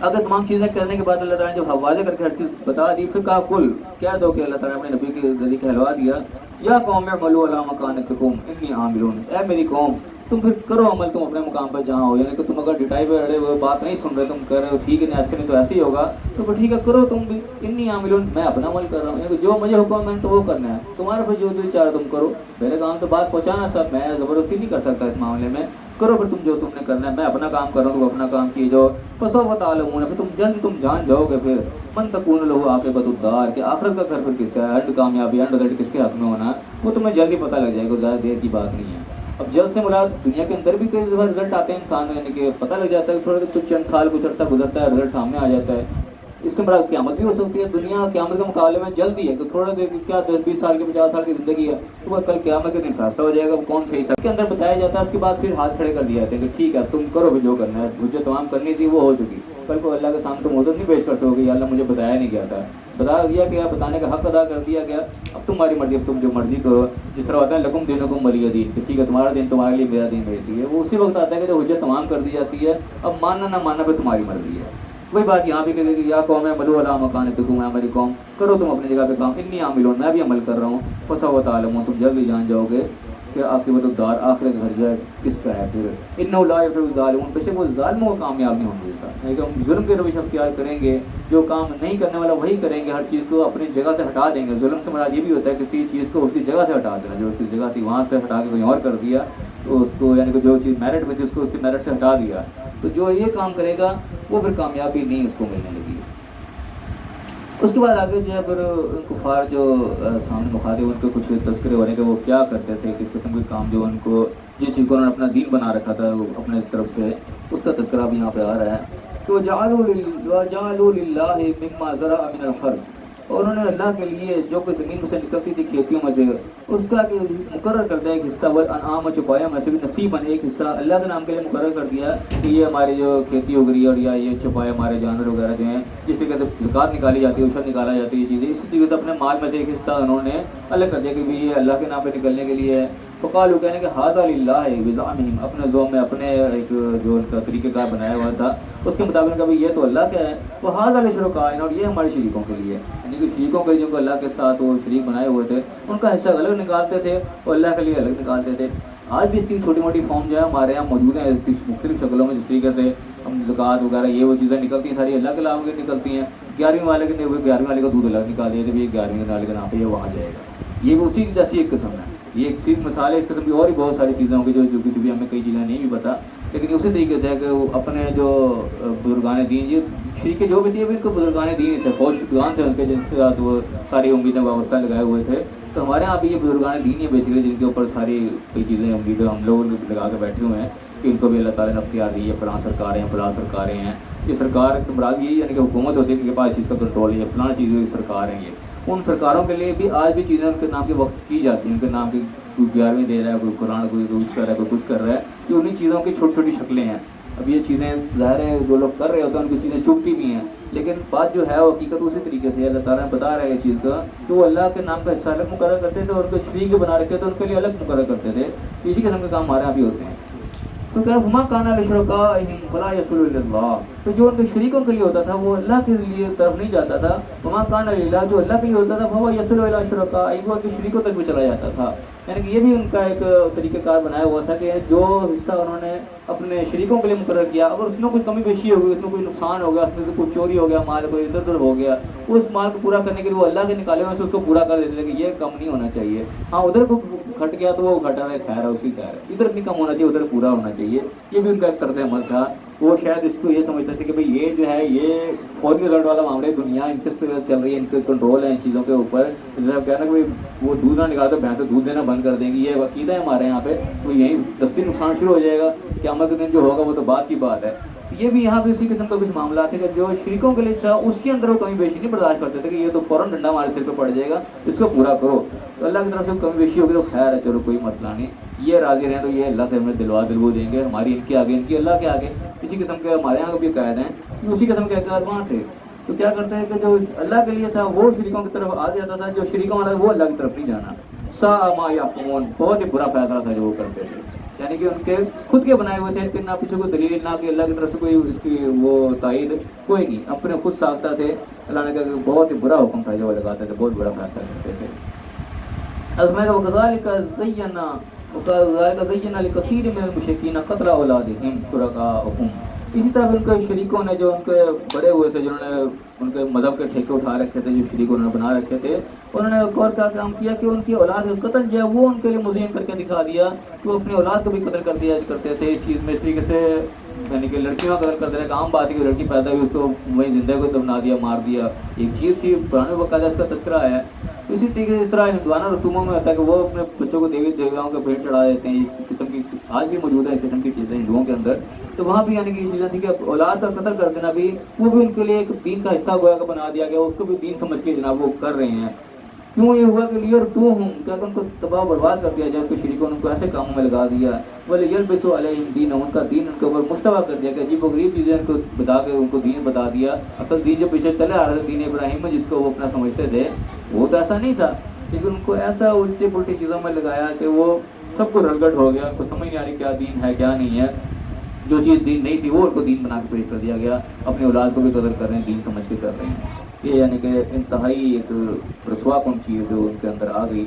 Speaker 1: اگر تمام چیزیں کرنے کے بعد اللہ تعالیٰ نے جب حوالے کر کے ہر چیز بتا دی، پھر کہا کل کہہ دو کہ اللہ تعالیٰ نے اپنے نبی کے ذریعے کہلوا دیا، یا قوم اعملوا علی مکانتکم انی عامل، اے میری قوم تم پھر کرو عمل تم اپنے مقام پر جہاں ہو، یعنی کہ تم اگر ڈٹائی پہ اڑے ہوئے بات نہیں سن رہے، تم کر رہے ہو ٹھیک ہے نہیں ایسے نہیں تو ایسے ہی ہوگا، تو پھر ٹھیک ہے کرو تم بھی، انی عامل میں اپنا عمل کر رہا ہوں، یعنی کہ جو مجھے حکم ہے میں نے تو وہ کرنا ہے، تمہارا پھر جو دل چاہ رہا تم کرو، میرے کام تو بات پہنچانا تھا، میں زبردستی نہیں کر سکتا اس معاملے میں، کرو پھر تم جو تم نے کرنا ہے، میں اپنا کام کر رہا ہوں تم اپنا کام کیے جاؤ، فسوف تعلمون، پھر تم جلد تم جان جاؤ گے پھر من تکون لہ عاقبۃ الدار، کہ آخرت کا گھر پھر کس کا ہے، اینڈ کامیابی اینڈ رزلٹ کس کے حق میں ہونا ہے، وہ تمہیں جلدی پتہ لگ جائے گا، زیادہ دیر کی بات نہیں ہے۔ اب جلد سے مراد دنیا کے اندر بھی کئی دفعہ رزلٹ آتے ہیں انسان، یعنی کہ پتہ لگ جاتا ہے، تھوڑے کچھ چند سال کچھ عرصہ گزرتا ہے رزلٹ سامنے آ جاتا ہے، اس سے مراد قیامت بھی ہو سکتی ہے، دنیا قیامت کے مقابلے میں جلدی ہے کہ تھوڑا دیر کیا 10-20 سال کی 50 سال کی زندگی ہے، تو وہ کل قیامت کے دن فیصلہ ہو جائے گا کون صحیح تھا، اس کے اندر بتایا جاتا ہے، اس کے بعد پھر ہاتھ کھڑے کر دیے جاتے ہیں کہ ٹھیک ہے تم کرو بھی جو کرنا ہے، جو تمام کرنی تھی وہ ہو چکی، کل کو اللہ کے سامنے تم عذر نہیں پیش کر سکو گے، یا اللہ مجھے بتایا نہیں گیا تھا، بتا دیا گیا، بتانے کا حق ادا کر دیا گیا، اب تمہاری مرضی، اب تم جو مرضی کرو، جس طرح ہوتا ہے لکم دینکم ولی دین، کہ ٹھیک ہے تمہارا دین تمہارے لیے، میرا دین میرے لیے، وہ اسی وقت آتا ہے کہ جب حجت تمام کر دی جاتی ہے، اب ماننا نہ ماننا پہ تمہاری مرضی ہے۔ وہی بات یہاں بھی کہ یا قوم اعملوا علی مکانتکم، اے میری قوم کرو تم اپنی جگہ پہ کام، انی عامل میں بھی عمل کر رہا ہوں، فسوف تعلمون تم جلد ہی جان جاؤ گے، کہ عاقبت الدار آخرت گھر جائے کس کا ہے پھر انہ لا یفلح الظالمون، بے شک وہ ظالموں کو کامیاب نہیں ہونے دیتا. یعنی کہ ہم ظلم کے روش اختیار کریں گے، جو کام نہیں کرنے والا وہی کریں گے، ہر چیز کو اپنی جگہ سے ہٹا دیں گے. ظلم سے مراد یہ بھی ہوتا ہے کسی چیز کو اس کی جگہ سے ہٹا دینا، جو اس کی جگہ تھی وہاں سے ہٹا کے کہیں اور کر دیا تو اس کو، یعنی کہ جو چیز میرٹ میں تھی اس کو اس کے میرٹ سے ہٹا دیا. تو جو یہ کام کرے گا وہ پھر کامیابی نہیں اس کو ملنے لگی. اس کے بعد آگے جو ہے پھر کفار جو سامنے مخاطب ان کے کچھ تذکرے ہو رہے ہیں کہ وہ کیا کرتے تھے، کس قسم کے کام جو ان کو، جس چیز کو انہوں نے اپنا دین بنا رکھا تھا وہ اپنے طرف سے، اس کا تذکرہ بھی یہاں پہ آ رہا ہے. تو وَجَعَلُوا لِلَّهِ مِمَّا زَرَعَ مِنَ الْحَرْثِ، اور انہوں نے اللہ کے لیے جو کہ زمین میں سے نکلتی تھی کھیتیوں میں سے اس کا مقرر کر دیا ایک حصہ، والانعام چپایا میں سے بھی نصیباً ایک حصہ اللہ کے نام کے لیے مقرر کر دیا کہ یہ ہماری جو کھیتی ہو گئی اور یا یہ چپایا ہمارے جانور وغیرہ جو ہیں جس طریقے سے زکوٰۃ نکالی جاتی ہے، عشر نکالا جاتی ہے، یہ چیزیں اسی طریقے سے اپنے مال میں سے ایک حصہ انہوں نے الگ کر دیا کہ بھی یہ اللہ کے نام پہ نکلنے کے لیے ہے. فقالوا، کہنے کہ ھذا للہ بزعمہم، اپنے ذوق میں اپنے ایک جو ان کا طریقہ کار بنایا ہوا تھا اس کے مطابق کہ یہ تو اللہ کا ہے، وھذا لشرکائنا، اور یہ ہمارے شریکوں کے لیے، یعنی کہ شریکوں کے جن کو اللہ کے ساتھ وہ شریک بنائے ہوئے تھے ان کا حصہ الگ نکالتے تھے اور اللہ کے لیے الگ نکالتے تھے. آج بھی اس کی چھوٹی موٹی فارم جو ہے ہمارے یہاں موجود ہیں مختلف شکلوں میں، جس طریقے سے ہم زکوٰۃ وغیرہ یہ وہ چیزیں نکلتی ہیں ساری اللہ کے نام کی نکلتی ہیں. 11ویں والے کے 11ویں والے کا دودھ الگ نکال دیا تو یہ 11ویں والے کے نام پہ یہ وہاں جائے گا. یہ بھی اسی جیسی ایک قسم ہے، یہ ایک صرف مثال ہے. ایک قسم کی اور بھی بہت ساری چیزیں ہوں گی جو کچھ بھی ہمیں کئی چیزیں نہیں بھی پتہ، لیکن اسی طریقے سے ہے کہ وہ اپنے جو بزرگان دین، یہ شریک جو بھی تھے ان کو بزرگان دین تھے، فوج شدگان تھے ان کے، جن کے ساتھ وہ ساری امیدیں وابستہ لگائے ہوئے تھے. تو ہمارے یہاں بھی یہ بزرگان دین ہی بیسیکلی جن کے اوپر ساری کئی چیزیں امیدیں ہم لوگ لگا کے بیٹھے ہوئے ہیں کہ ان کو بھی اللہ تعالیٰ نے اختیار دی ہے، فلاں سرکاریں ہیں، فلاں سرکاریں ہیں. یہ سرکار سے مراد یہی یعنی کہ حکومت ہوتی ہے کہ پاس اس چیز کا کنٹرول ہے، فلاں چیزوں کی سرکار ہیں. یہ ان سرکاروں کے لیے بھی آج بھی چیزیں ان کے نام کے وقت کی جاتی ہیں، ان کے نام کی کوئی 11ویں دے رہا ہے، کوئی قرآن کوئی کچھ کر رہا ہے، کوئی کچھ کر رہا ہے. یہ انہیں چیزوں کی چھوٹی چھوٹی شکلیں ہیں. اب یہ چیزیں ظاہر ہے جو لوگ کر رہے ہوتے ہیں ان کی چیزیں چبھتی بھی ہیں، لیکن بات جو ہے وہ حقیقت اسی طریقے سے اللہ تعالیٰ نے بتا رہا ہے یہ چیز کا کہ وہ اللہ کے نام کا حصہ الگ مقرر کرتے تھے اور کوئی شریک بنا رکھے تھے ان کے لیے الگ مقرر کرتے تھے. اسی قسم کے کام ہمارے یہاں بھی ہوتے ہیں. تو کہہ رہا فما کان لشرکائہم فلا یصل الی اللہ، تو جو ان کے شریکوں کے لیے ہوتا تھا وہ اللہ کے لیے طرف نہیں جاتا تھا. فما کان للہ، جو اللہ کے لیے ہوتا تھا فهو یصل الی شرکائہم، وہ ان کے شریکوں تک بھی چلا جاتا تھا. یعنی کہ یہ بھی ان کا ایک طریقہ کار بنایا ہوا تھا کہ جو حصہ انہوں نے اپنے شریکوں کے لیے مقرر کیا، اگر اس میں کوئی کمی بیشی ہو گئی، اس میں کوئی نقصان ہو گیا، اس میں سے کوئی چوری ہو گیا، مال کوئی ادھر ادھر ہو گیا، اس مال کو پورا کرنے کے لیے وہ اللہ کے نکالے ہوئے سے اس کو پورا کر دیتے تھے کہ یہ کم نہیں ہونا چاہیے. ہاں ادھر کو گھٹ گیا تو وہ گھٹا ہے، خیر ہے اسی خیر ہے، ادھر نہیں کم ہونا چاہیے ادھر پورا ہونا چاہیے. یہ بھی ان کا ایک طرز عمل تھا. وہ شاید اس کو یہ سمجھتے تھے کہ بھئی یہ جو ہے یہ فوری رزلٹ والا معاملہ ہے، دنیا ان کے چل رہی ہے، ان کے کنٹرول ہے ان چیزوں کے اوپر. جیسے آپ کہہ رہے ہیں کہ وہ دودھ نہ نکالے تو بھینسیں دودھ دینا بند کر دیں گی، یہ عقیدہ ہے ہمارے یہاں پہ. وہ یہیں دستی نقصان شروع ہو جائے گا، قیامت کے دن جو ہوگا وہ تو بات کی بات ہے. یہ بھی یہاں پہ اسی قسم کا کچھ معاملات ہے کہ جو شریکوں کے لیے تھا اس کے اندر وہ کمی بیشی نہیں برداشت کرتے تھے کہ یہ تو فوراً ڈنڈا ہمارے سر پہ پڑ جائے گا، اس کو پورا کرو. تو اللہ کی طرف سے کمی بیشی ہوگی تو خیر ہے، چلو کوئی مسئلہ نہیں، یہ راضی رہیں تو یہ اللہ سے ہمیں دلو دیں گے، ہماری ان کے آگے ان کی اللہ کے آگے. اسی قسم کے ہمارے یہاں بھی قائد ہیں، اسی قسم کے عقائد وہاں تھے. تو کیا کرتے ہیں کہ جو اللہ کے لیے تھا وہ شریکوں کی طرف آ جاتا تھا، جو شریکوں والا وہ اللہ کی طرف نہیں جانا. ساء ما یحکمون، بہت ہی برا فیصلہ تھا جو وہ کرتے تھے. یعنی کہ ان کے خود کے بنائے ہوئے تھے، ان کے نہ پیچھے کوئی دلیل، نہ کہ اللہ کی طرف سے کوئی اس کی وہ تائید کوئی نہیں، اپنے خود ساختہ تھے. اللہ نے کہا کہ بہت ہی برا حکم تھا جو وہ لگاتے تھے، بہت برا فیصلہ کرتے تھے. اب میں وَكَذَلِكَ زَيَّنَا لِكَثِيرٍ مِّنَ الْمُشْرِكِينَ قَتْلَ أَوْلَادِهِمْ شُرَكَاءَهُمْ. اسی طرح ان کے شریکوں نے جو ان کے بڑے ہوئے تھے، جنہوں نے ان کے مذہب کے ٹھیکے اٹھا رکھے تھے، جو شریک انہوں نے بنا رکھے تھے، انہوں نے ایک اور کیا کام کیا کہ ان کی اولاد کا قتل جو ہے وہ ان کے لیے مزین کر کے دکھا دیا کہ وہ اپنی اولاد کو بھی قتل کر دیا کرتے تھے. اس چیز میں اس طریقے سے یعنی کہ لڑکیوں کا قتل کر دینا ایک عام بات ہے کہ لڑکی پیدا ہوئی اس کو وہیں زندہ کو دفنا دیا، مار دیا. ایک چیز تھی پرانے وقت اس کا تذکرہ ہے. اسی طریقے سے اس طرح ہندوانہ رسوموں میں ہوتا ہے کہ وہ اپنے بچوں کو دیوی دیوتاؤں کے بھیٹ چڑھا دیتے ہیں. اس قسم کی آج بھی موجود ہے اس قسم کی چیزیں ہندوؤں کے اندر. تو وہاں بھی یعنی کہ یہ چیزیں تھیں کہ اولاد کا قتل کر دینا بھی وہ بھی ان کے لیے ایک دین کا حصہ گویا کا بنا دیا گیا، اس کو بھی دین سمجھ کے جناب وہ کر رہے ہیں. کیوں یہ ہوا کہ لیرتوہم، کیا کہ ان کو تباہ و برباد کر دیا جائے، ان کے شریکوں نے ان کو ایسے کاموں میں لگا دیا. وَلِيَلْبِسُوا عَلَيْهِمْ دِينَهُمْ، ان کا دین ان کے اوپر مشتبہ کر دیا کہ عجیب و غریب چیزیں ان کو بتا کے ان کو دین بتا دیا. اصل دین جو پیچھے چلے آ رہا تھا دین ابراہیم میں جس کو وہ اپنا سمجھتے تھے وہ تو ایسا نہیں تھا، لیکن ان کو ایسا الٹی پلٹی چیزوں میں لگایا کہ وہ سب کو رلگٹ ہو گیا. ان کو سمجھ نہیں آ رہی کیا دین ہے کیا نہیں ہے. جو چیز دین نہیں تھی وہ ان کو دین بنا کے پیش کر دیا گیا. اپنی اولاد کو بھی قدر کر رہے ہیں، دین سمجھ کے کر رہے ہیں. یہ یعنی کہ انتہائی ایک رسوا کن چیز جو ان کے اندر آ گئی.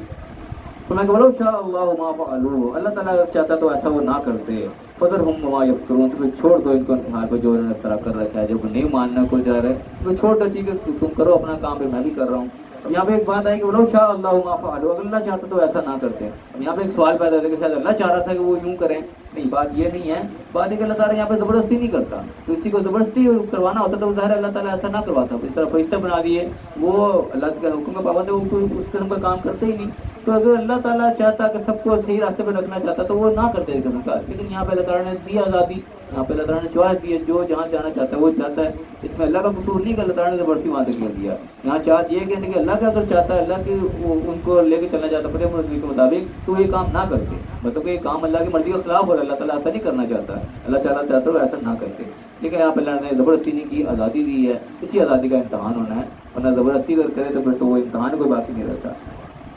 Speaker 1: تو میں کہ ولو شاء اللہ ما فعلوا، اللہ تعالیٰ اگر چاہتا تو ایسا وہ نہ کرتے، فذرہم وما یفترون، تو پھر چھوڑ دو ان کو ان کے حال پہ جو انہوں نے اختراع کر رکھا ہے، جو نہیں ماننا کوئی جا رہا ہے تو چھوڑ دو، ٹھیک ہے تم کرو اپنا کام، پہ میں بھی کر رہا ہوں۔ اب یہاں پہ ایک بات آئی کہ ولو شاء اللہ ما فعلوا، اگر اللہ چاہتا تو ایسا نہ کرتے۔ اب یہاں پہ ایک سوال پیدا ہوتا ہے کہ شاید اللہ چاہ رہا تھا کہ وہ یوں کریں، نہیں بات یہ نہیں ہے، بات ہے کہ اللہ تعالیٰ یہاں پہ زبردستی نہیں کرتا، تو کسی کو زبردستی کروانا ہوتا تو ظاہر اللہ تعالیٰ ایسا نہ کرواتا، اس طرح فرشتہ بنا دیے، وہ اللہ کے حکم کا پابند ہے، وہ کوئی اس قسم کا کام کرتے ہی نہیں۔ تو اگر اللہ تعالیٰ چاہتا کہ سب کو صحیح راستے پہ رکھنا چاہتا تو وہ نہ کرتے اس قسم کا، لیکن یہاں پہ اللہ تعالیٰ نے دی آزادی، یہاں پہ اللہ تعالیٰ نے چوائس دی ہے، جو جہاں جانا چاہتا ہے وہ چاہتا ہے، اس میں اللہ کا قصور نہیں کہ اللہ تعالیٰ نے زبردستی وہاں تک کر دیا۔ یہاں چاہت یہ کہ اللہ کا اگر چاہتا ہے، اللہ کی ان کو لے کے چلنا چاہتا ہے مرضی کے مطابق، تو یہ کام نہ کرتے، مطلب کہ یہ کام اللہ کی مرضی کے خلاف ہو رہا ہے، اللہ تعالیٰ ایسا نہیں کرنا چاہتا، اللہ تعالیٰ چاہتا ہے ایسا نہ کرتے، لیکن یہاں پہ اللہ نے زبردستی نہیں کی، آزادی دی ہے، اسی آزادی کا امتحان ہونا ہے، ورنہ زبردستی اگر کرے تو پھر تو وہ امتحان کوئی باقی نہیں رہتا۔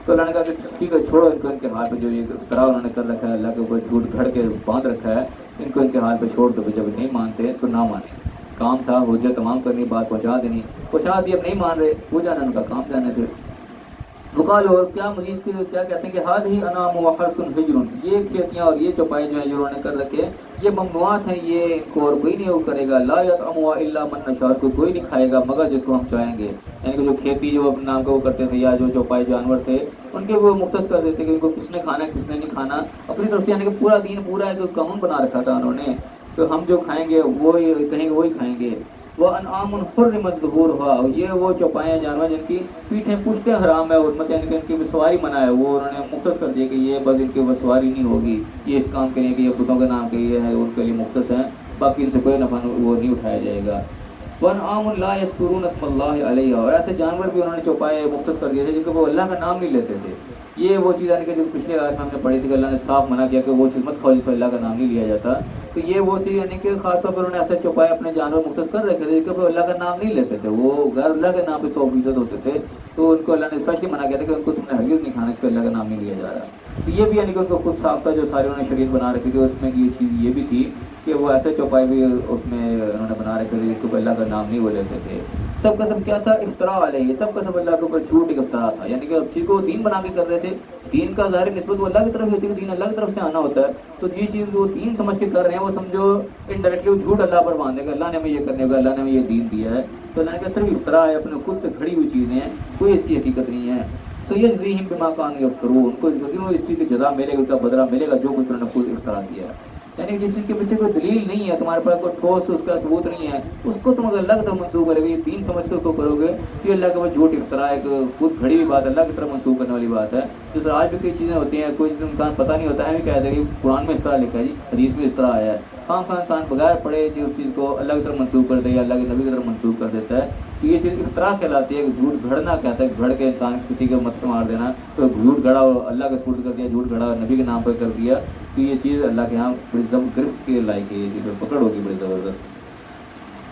Speaker 1: تو اللہ نے کہا کہ ٹھیک ہے چھوڑو ان کو ان کے حال پہ، جو یہ اختراع انہوں نے کر رکھا ہے، اللہ کے اوپر جھوٹ گھڑ کے باندھ رکھا ہے، ان کو ان کے حال پہ چھوڑ دو، جب نہیں مانتے تو نہ مانیں، کام تھا حجت تمام کرنی، بات پہنچا دینی، پہنچا دی، اب نہیں مان رہے وہ جانا ان کا کام جانے پھر۔ وقال، اور کیا مزید کے کیا کہتے ہیں کہ ہذہ انعام وحرث حجر، یہ کھیتیاں اور یہ چوپائے جو ہیں جو انہوں نے کر رکھے یہ ممنوعات ہیں، یہ ان کو اور کوئی نہیں وہ کرے گا، لا یطعمها الا من نشاء، کوئی نہیں کھائے گا مگر جس کو ہم چاہیں گے، یعنی کہ جو کھیتی جو اپنے نام کا وہ کرتے تھے یا جو چوپائے جانور تھے ان کے وہ مختص کر دیتے کہ ان کو کس نے کھانا ہے کس نے نہیں کھانا، اپنی طرف سے، یعنی کہ پورا دین پورا ایک قانون بنا رکھا تھا انہوں نے، تو ہم جو کھائیں گے وہی کہیں گے وہی کھائیں گے۔ وہ انعام حرمت ظہورها، یہ وہ چوپائے جانور جن کی پیٹھیں پشتیں حرام ہے، حرمت یعنی کہ ان کی سواری منع ہے، وہ انہوں نے مختص کر دیا کہ یہ بس ان کی سواری نہیں ہوگی، یہ اس کام کے لیے کہ یہ بتوں کے نام کے یہ ہے ان کے لیے مختص ہیں، باقی ان سے کوئی نفع وہ نہیں اٹھایا جائے گا۔ وانعام لا یذکرون اسم اللہ علیہ، اور ایسے جانور بھی انہوں نے چوپائے مختص کر دیے تھے جن کو وہ اللہ کا نام نہیں لیتے تھے، یہ وہ چیز یعنی کہ جو پچھلے آیت میں ہم نے پڑھی تھی کہ اللہ نے صاف منع کیا کہ وہ چیز مت کھاؤ جس پر اللہ کا نام نہیں لیا جاتا، تو یہ وہ چیز یعنی کہ خاص طور پر انہوں نے ایسے چوپائے اپنے جانور مختص کر رکھے تھے جس کے اللہ کا نام نہیں لیتے تھے، وہ غیر اللہ کے نام پہ 100% ہوتے تھے، تو ان کو اللہ نے اسپیشلی منع کیا تھا کہ ان کو تم نے ہرگز نہیں کھانا، اس پہ اللہ کا نام نہیں لیا جا رہا۔ تو یہ بھی یعنی کہ ان کو خود ساختہ جو سارے انہوں نے شریعت بنا رکھی تھی، اس میں یہ چیز یہ بھی تھی کہ وہ ایسے چوپائے بھی اس میں انہوں نے بنا رکھے تھے جس کو اللہ کا نام نہیں وہ لیتے تھے۔ سب کا سب کیا تھا؟ اختراع علیہ، سب کا سب اللہ کے اوپر جھوٹ ایک اختراع تھا، یعنی کہ چیز کو دین بنا کے کر رہے تھے، دین کا ظاہر نسبت وہ اللہ کی طرف ہوتی ہے، دین اللہ کی طرف سے آنا ہوتا ہے، تو یہ چیز وہ دین سمجھ کے کر رہے ہیں، وہ سمجھو انڈائریکٹلی وہ جھوٹ اللہ پر باندھے گا، اللہ نے ہمیں یہ کرنے کا، اللہ نے ہمیں یہ دین دیا ہے، تو اللہ نے کہا صرف اختراع ہے، اپنے خود سے کھڑی ہوئی چیزیں ہیں، کوئی اس کی حقیقت نہیں ہے۔ سیجزیہم بما کانوا یفترون، ان کو اس چیز کی جزا ملے گا، ان کا بدلہ ملے گا جو کچھ انہوں نے خود اختراع کیا ہے، یعنی جس چیز کے پیچھے کوئی دلیل نہیں ہے، تمہارے پاس کوئی ٹھوس اس کا ثبوت نہیں ہے، اس کو تم اگر اللہ کی طرف منسوخ کرو گے، یہ دین سمجھ کے اس کو کرو گے تو یہ اللہ کے پاس جھوٹ اختراع ہے، خود گھڑی ہوئی بات اللہ کی طرف منسوخ کرنے والی بات ہے۔ جس طرح آج بھی کئی چیزیں ہوتی ہیں، کوئی چیز امکان پتہ نہیں ہوتا ہے، ہمیں کہہ دیں کہ قرآن میں اس طرح لکھا ہے جی، حدیث میں اس طرح آیا ہے، خام خواہ انسان بغیر پڑھے جو اس چیز کو اللہ کی طرف منسوخ کر دے یا اللہ کے نبی کی طرف منسوخ کر دیتا ہے، تو یہ چیز اختراع کہلاتی ہے، کہ جھوٹ گھڑنا کہتا ہے، گھڑ کے انسان کسی کے مت مار دینا، تو جھوٹ گھڑا اور اللہ کا سپرد کر دیا، جھوٹ گھڑا اور نبی کے نام پر کر دیا، تو یہ چیز اللہ کے یہاں بڑی گرفت کے لائق ہے، یہ چیز پکڑ ہوگی بڑی زبردست۔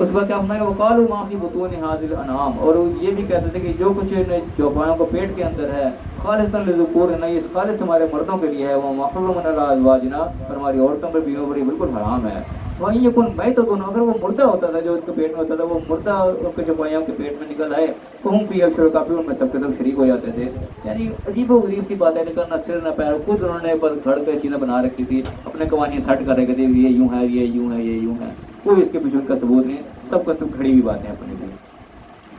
Speaker 1: اس بات کیا فرمایا کہ وقالوا ما فی بطون هذه الانعام، اور یہ بھی کہتے تھے کہ جو کچھ چوپایوں کو پیٹ کے اندر ہے، خالصا للذکور، نہ یہ خالص ہمارے مردوں کے لیے ہے، وہ محرم علی ازواجنا، اور ہماری عورتوں پر بیویوں پر بالکل حرام ہے۔ وہیں یکن میتۃ، اگر وہ مردہ ہوتا تھا جو ان کے پیٹ میں ہوتا تھا، وہ مردہ ان کے چوپایوں کے پیٹ میں نکل آئے تو ہم فیہا شرکاء، ان میں سب کے سب شریک ہو جاتے تھے، یعنی عجیب و غریب سی بات ہے، نہ سر نہ پیر، خود انہوں نے بس گھڑ کے چیزیں بنا رکھی تھی، اپنے قوانین سیٹ کر رکھے تھے، یہ یوں ہے یہ یوں ہے یہ یوں ہے، کوئی اس کے پیچھے ان کا ثبوت نہیں، سب کا سب کھڑی ہوئی باتیں اپنے سے۔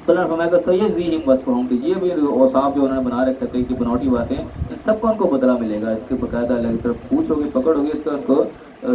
Speaker 1: تو اللہ نے فرمایا کہ سیجزیہم وصفہم، تو یہ بھی اوصاف جو انہوں نے بنا رکھے تھے کہ بناوٹی باتیں، سب کو ان کو بدلہ ملے گا، اس کے باقاعدہ اللہ کی طرف پوچھ ہوگی، پکڑ ہوگی، اس کا ان کو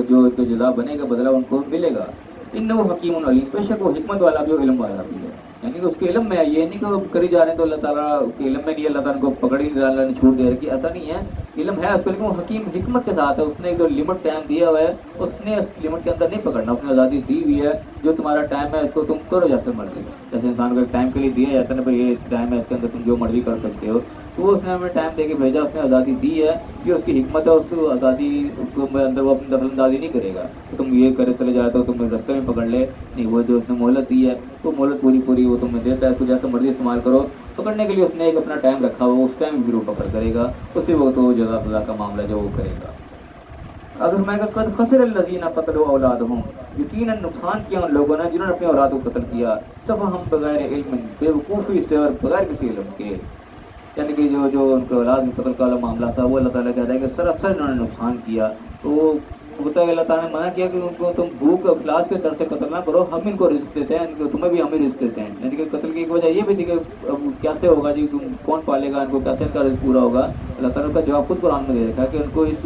Speaker 1: جو ان کو جزا بنے گا، بدلہ ان کو ملے گا۔ انہ حکیم علیم، بے شک وہ حکمت والا بھی اور علم والا بھی ہے، یعنی کہ اس کے علم میں ہے، یہ نہیں کہ وہ کری جا رہے ہیں تو اللہ تعالیٰ کے علم میں نہیں، اللہ تعالیٰ کو پکڑ ہی نہیں رہا، اللہ نے چھوٹ دے رکھی، ایسا نہیں ہے، علم ہے اس کو، لیکن وہ حکیم حکمت کے ساتھ ہے، اس نے ایک جو لمٹ ٹائم دیا ہوا ہے، اس نے اس لمٹ کے اندر نہیں پکڑنا، اس نے آزادی دی ہوئی ہے، جو تمہارا ٹائم ہے اس کو تم کرو جیسے مرضی، جیسے انسان کو ایک ٹائم کے لیے دیا جاتا ہے نا، یہ ٹائم ہے اس کے اندر تم جو مرضی کر سکتے ہو، تو وہ اس نے ہمیں ٹائم دے کے بھیجا، اس نے آزادی دی ہے، یہ اس کی حکمت ہے، اس آزادی کے اندر وہ اپنی دخل اندازی نہیں کرے گا کہ تم یہ کرے چلے جاتے ہو، تم رستے میں پکڑ لے، نہیں، وہ جو اس نے مہلت دی ہے وہ مہلت پوری وہ تمہیں دیتا ہے، اس کو جیسا مرضی استعمال کرو، پکڑنے کے لیے اس نے ایک اپنا ٹائم رکھا ہوا، اس ٹائم پھر وہ پکڑ کرے گا، اسی وقت وہ جزا سزا کا معاملہ جو وہ کرے گا۔ اگر میں کہ قد خسر الذین قتلوا اولادہم، یقیناً نقصان کیا ان لوگوں نے جنہوں نے اپنے اولاد کو قتل کیا، سفہم بغیر علم، بے وقوفی سے اور بغیر کسی علم کے، یعنی کہ جو ان کے اولاد کے قتل کا معاملہ تھا وہ اللہ تعالیٰ کہتا ہے کہ سراسر انہوں نے نقصان کیا. تو ہوتا ہے اللہ تعالیٰ نے منع کیا کہ ان کو تم بھوک افلاس کے ڈر سے قتل نہ کرو, ہم ان کو رزق دیتے ہیں, ان کو تمہیں بھی ہم ہی رزق دیتے ہیں. یعنی کہ قتل کی ایک وجہ یہ بھی تھی کہ اب کیسے ہوگا جی, تم کون پالے گا ان کو, کیسے ان کا رزق پورا ہوگا. اللہ تعالیٰ کا جواب خود قرآن میں دے رکھا ہے کہ ان کو اس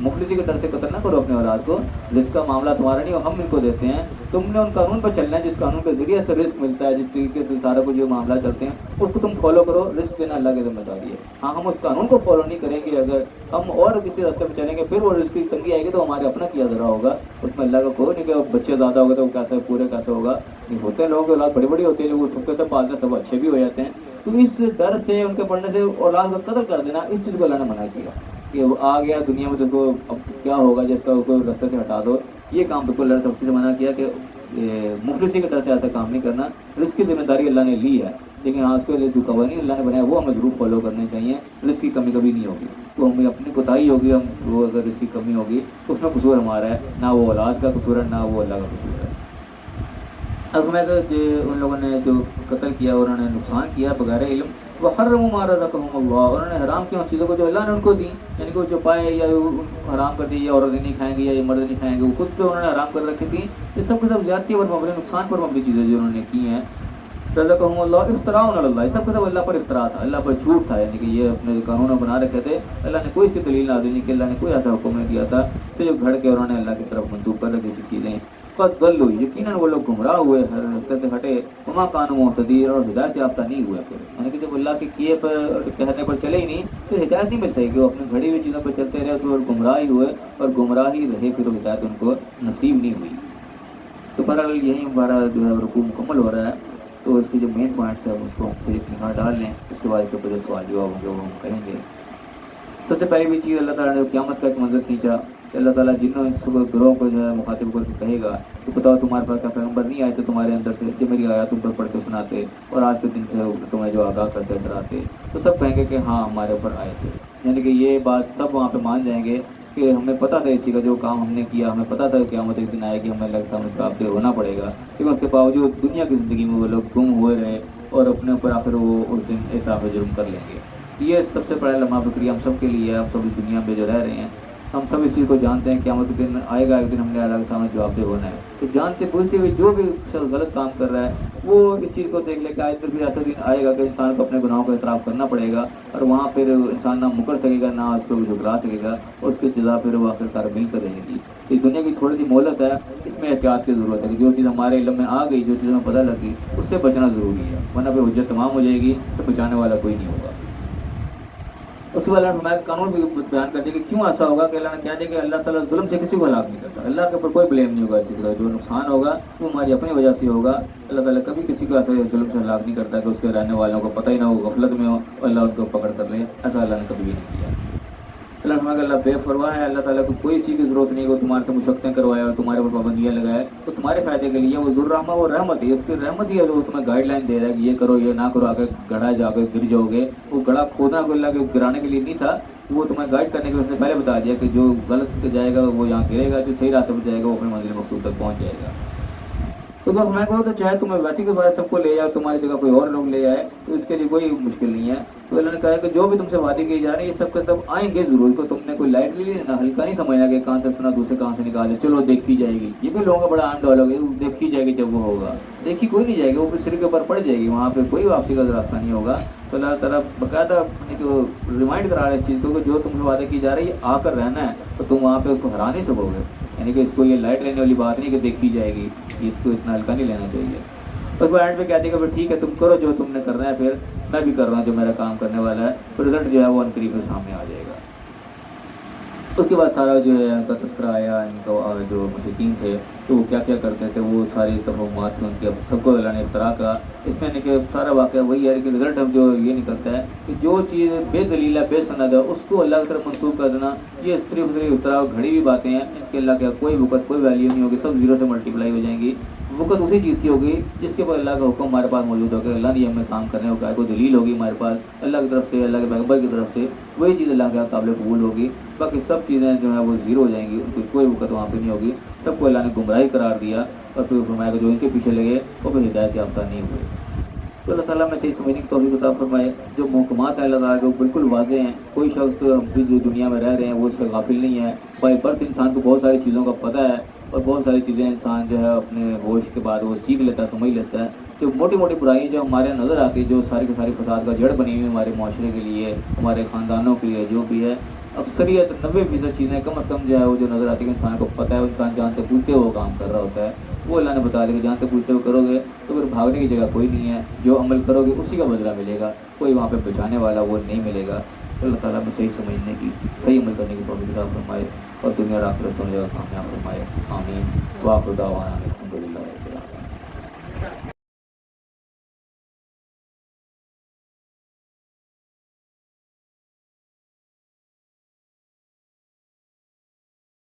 Speaker 1: مفلسی کے ڈر سے قتل نہ کرو اپنے اولاد کو, رزق کا معاملہ تمہارا نہیں, ہم ان کو دیتے ہیں. تم نے ان قانون پر چلنا ہے جس قانون کے ذریعے سے رزق ملتا ہے, جس طریقے سے سارا کچھ جو معاملہ چلتے ہیں اس کو تم فالو کرو. رزق دینا اللہ کی ذمہ داری ہے. ہاں ہم اس قانون کو فالو نہیں کریں گے, اگر ہم اور کسی راستے پہ چلیں گے پھر وہ رزق کی تنگی آئے گی تو ہمارے اپنا کیا ذرا ہوگا, اس میں اللہ کا کوئی نہیں کہ بچے زیادہ ہو گئے تو وہ کیسے پورے کیسے ہوگا. ہوتے ہیں لوگوں کے اولاد بڑی بڑی ہوتی ہے, وہ سب کے سب پالتے ہیں, سب اچھے بھی ہو جاتے ہیں. تو اس ڈر سے ان کے پڑھنے سے اولاد کا قتل کر دینا, اس چیز کو اللہ نے منع کیا کہ وہ آ گیا دنیا میں تو کو اب کیا ہوگا, جس کا کوئی راستے سے ہٹا دو. یہ کام بالکل اللہ سختی سے منع کیا کہ مفلسی کے ڈر سے ایسا کام نہیں کرنا. رزق کی ذمہ داری اللہ نے لی ہے, لیکن آج کے لیے جو قوانین اللہ نے بنایا وہ ہمیں ضرور فالو کرنے چاہیے. رزق کی کمی کبھی نہیں ہوگی, تو ہمیں اپنی کوتاہی ہوگی, ہم وہ اگر رزق کی کمی ہوگی تو اس میں قصور ہمارا ہے, نہ وہ اولاد کا قصور ہے نہ وہ اللہ کا قصور ہے. اب میں کہ ان لوگوں نے جو قتل کیا انہوں نے نقصان کیا بغیر علم. وحرموا ما رزقهم اللہ, انہوں نے حرام کیا ان چیزوں کو جو اللہ نے ان کو دی, یعنی کہ وہ جو پائے یا حرام کر دی, یا عورتیں نہیں کھائیں گے یا یہ مرد نہیں کھائیں گے, وہ خود پہ انہوں نے حرام کر رکھی تھی. یہ سب کے سب زیادتی پر مبنی, نقصان پر مبنی چیزیں جو انہوں نے کی ہیں. رزقهم اللہ افتراء علی اللہ, یہ سب کے سب اللہ پر افتراء تھا, اللہ پر جھوٹ تھا. یعنی کہ یہ اپنے قانون بنا رکھے تھے, اللہ نے کوئی اس کی دلیل نازل نہیں کی, اللہ نے کوئی ایسا حکم نہیں دیا تھا, صرف گھڑ کے انہوں نے اللہ کی طرف منسوب کر رکھی تھی چیزیں. قد ضلوا, یقیناً وہ لوگ گمراہ ہوئے, ہر راستے سے ہٹے. وما كانوا مهتدين, اور ہدایت یافتہ نہیں ہوئے. پھر یعنی کہ جب اللہ کے کیے پر کہنے پر چلے ہی نہیں پھر ہدایت نہیں مل سکے گی. وہ اپنی گھڑی ہوئی چیزوں پہ چلتے رہے تو گمراہ ہی ہوئے, اور گمراہ ہی رہے, پھر ہدایت ان کو نصیب نہیں ہوئی. تو بہرحال یہی ہمارا جو ہے رکوع مکمل ہو رہا ہے. تو اس کے جو مین پوائنٹس ہیں اس کو ہم پھر ایک نگاہ ڈال لیں, اس کے بعد اس کے اوپر جو سوال جواب ہوں گے وہ ہم کریں گے. سب سے پہلی بھی چیز, اللہ تعالیٰ نے قیامت کا ایک منظر کھینچا کہ اللہ تعالیٰ جنوں انس کو گروہ کو جو ہے مخاطب کر کے کہے گا کہ بتاؤ تمہارے پاس کیا پیغمبر نہیں آئے تھے تمہارے اندر سے جو میری آیات تم پر پڑھ کے سناتے اور آج کے دن سے تمہیں جو آگاہ کرتے ڈراتے. تو سب کہیں گے کہ ہاں ہمارے اوپر آئے تھے. یعنی کہ یہ بات سب وہاں پہ مان جائیں گے کہ ہمیں پتہ تھا اس چیز کا, جو کام ہم نے کیا ہمیں پتہ تھا کہ قیامت ایک دن آئے گی, ہمیں اللہ کے سامنے جواب دہ ہونا پڑے گا. لیکن اس کے باوجود دنیا کی زندگی میں وہ لوگ گم ہوئے رہے اور اپنے اوپر آخر وہ اس دن اعتراف جرم کر لیں گے. یہ سب سے بڑا لمحہ فکری ہم سب کے لیے ہے. ہم سب اس دنیا میں جو رہ رہے ہیں ہم سب اس چیز کو جانتے ہیں کہ قیامت کے دن آئے گا, ایک دن ہم نے اللہ کے سامنے جواب دہ ہونا ہے. تو جانتے بوجھتے ہوئے جو بھی شخص غلط کام کر رہا ہے وہ اس چیز کو دیکھ لے کہ آج پھر ایسا دن آئے گا کہ انسان کو اپنے گناہوں کا اعتراف کرنا پڑے گا, اور وہاں پھر انسان نہ مکر سکے گا نہ اس کو جھٹلا سکے گا, اور اس کی جزا پھر وہ آخرکار مل کر رہے گی. اس دنیا کی تھوڑی سی مہلت ہے, اس میں احتیاط کی ضرورت ہے کہ جو چیز ہمارے علم میں آ گئی, جو چیز ہمیں پتہ لگی, اس سے بچنا ضروری ہے, ورنہ پھر حجت تمام ہو جائے گی تو بچانے والا کوئی نہیں ہوگا. اس کے بعد اللہ نے قانون بھی بیان کر دیا کہ کیوں ایسا ہوگا, کہ اللہ نے کہا دیا کہ اللہ تعالیٰ ظلم سے کسی کو ہلاک نہیں کرتا. اللہ کے اوپر کوئی بلیم نہیں ہوگا اس چیز کا, جو نقصان ہوگا وہ ہماری اپنی وجہ سے ہوگا. اللہ تعالیٰ کبھی کسی کو ایسے ظلم سے ہلاک نہیں کرتا کہ اس کے رہنے والوں کو پتہ ہی نہ ہو, غفلت میں ہو, اللہ ان کو پکڑ کر لے. ایسا اللہ نے کبھی بھی نہیں کیا. اللہ نے اللہ بے پرواہ ہے, اللہ تعالیٰ کو کوئی چیز کی ضرورت نہیں, وہ تمہارے سے مشقتیں کروائے اور تمہارے اوپر پابندیاں لگائے تو تمہارے فائدے کے لیے. وہ ذوالرحمہ, وہ رحمت ہے, اس کی رحمت ہی ہے جو تمہیں گائیڈ لائن دے رہا ہے کہ یہ کرو یہ نہ کرو, آگے گڑھا جا کے گر جاؤ گے. وہ گڑھا کھودنا کو اللہ کے گرانے کے لیے نہیں تھا, وہ تمہیں گائیڈ کرنے کے لیے اس نے پہلے بتا دیا کہ جو غلط جائے گا وہ یہاں گرے گا, جو صحیح راستے پر جائے گا وہ اپنے منزل مقصود تک پہنچ جائے گا. تو ہمیں کہو تو چاہے تمہیں ویسی کے بعد سب کو لے جائے, تمہاری جگہ کوئی اور لوگ لے آئے, تو اس کے لیے کوئی مشکل نہیں ہے. تو اللہ نے کہا کہ جو بھی تم سے وعدے کی جا رہی ہے یہ سب کے سب آئیں گے ضرور. کو تم نے کوئی لائٹلی لینا, ہلکا نہیں سمجھنا کہ کہاں سے سنا دوسرے کہاں سے نکالے, چلو دیکھی جائے گی. یہ بھی لوگوں کا بڑا عام ڈائلاگ ہے, دیکھی جائے گی جب وہ ہوگا. دیکھی کوئی نہیں جائے گی, وہ پھر سر کے اوپر پڑ جائے گی, وہاں پہ کوئی واپسی کا راستہ نہیں ہوگا. تو اللہ تعالیٰ باقاعدہ ریمائنڈ کرا رہے اس چیز کو کہ جو تم سے وعدے کی جا رہی ہے آ کر رہنا ہے, تو تم وہاں پہ اس کو ہرا نہیں سکو گے. یعنی کہ اس کو یہ لائٹ لینے والی بات نہیں کہ دیکھی جائے گی, اس کو اتنا ہلکا نہیں لینا چاہیے. اس بار اینڈ پہ کہتے ہیں کہ ٹھیک ہے تم کرو جو تم نے کرنا ہے, پھر میں بھی کر رہا ہوں جو میرا کام کرنے والا ہے, تو رزلٹ جو ہے وہ ان قریب سامنے آ جائے گا. اس کے بعد سارا جو ہے ان کا تذکرہ آیا, ان کا جو مشرکین تھے تو وہ کیا کیا کرتے تھے, وہ ساری تفہمات تھیں ان کی, سب کو اللہ نے اختراع کا. اس میں کہ سارا واقعہ وہی ہے کہ رزلٹ ہم جو یہ نکلتا ہے کہ جو چیز بے دلیل ہے, بے سند ہے, اس کو اللہ کی طرف منسوخ کر دینا, یہ صرف اختراع گھڑی ہوئی باتیں ہیں. ان کے اللہ کا کوئی وقت کوئی ویلیو نہیں ہوگی, سب زیرو سے ملٹیپلائی ہو جائیں گی. وقت اسی چیز کی ہوگی جس کے بعد اللہ کا حکم ہمارے پاس موجود ہوگا, اللہ نے ہمیں کام کرنے ہوگا, کوئی دلیل ہوگی ہمارے پاس اللہ کی طرف سے, اللہ کے پیغمبر کی طرف سے, وہی چیز اللہ کے قابل قبول ہوگی. باقی سب چیزیں جو ہیں وہ زیرو ہو جائیں گی, ان کو کوئی وقت وہاں پہ نہیں ہوگی. سب کو اللہ نے گمراہی قرار دیا, اور پھر فرمایا کہ جو ان کے پیچھے لگے وہ بھی ہدایت یافتہ نہیں ہوئے. تو اللہ تعالیٰ میں صحیح سمجھنے کی توفیق عطا فرمائے. جو محکمات ہیں اللہ تعالیٰ کے وہ بالکل واضح ہیں. کوئی شخص ہم جو دنیا میں رہ رہے ہیں وہ اس سے غافل نہیں ہے. بائی برتھ انسان کو بہت ساری چیزوں کا پتہ ہے اور بہت ساری چیزیں انسان جو ہے اپنے ہوش کے بعد وہ سیکھ لیتا ہے, سمجھ لیتا ہے. جو موٹی موٹی برائیاں جو ہمارے نظر آتی ہے, جو ساری کی ساری فساد کا جڑ بنی ہوئی ہمارے معاشرے کے لیے, ہمارے خاندانوں کے لیے, جو بھی ہے اکثریت 90% چیزیں کم از کم جو ہے وہ جو نظر آتی ہے کہ انسان کو پتہ ہے, انسان جانتے بوجھتے وہ کام کر رہا ہوتا ہے. وہ اللہ نے بتا دیا کہ جانتے بوجھتے ہوئے کرو گے تو پھر بھاگنے کی جگہ کوئی نہیں ہے. جو عمل کرو گے اسی کا بدلہ ملے گا, کوئی وہاں پہ بچانے والا وہ نہیں ملے گا. اللہ تعالیٰ میں صحیح سمجھنے کی, صحیح عمل کرنے کی توفیق عطا فرمائے اور دنیا اور آخرت دونوں جگہ کامیاب فرمائے. آمین. واخر دعوانا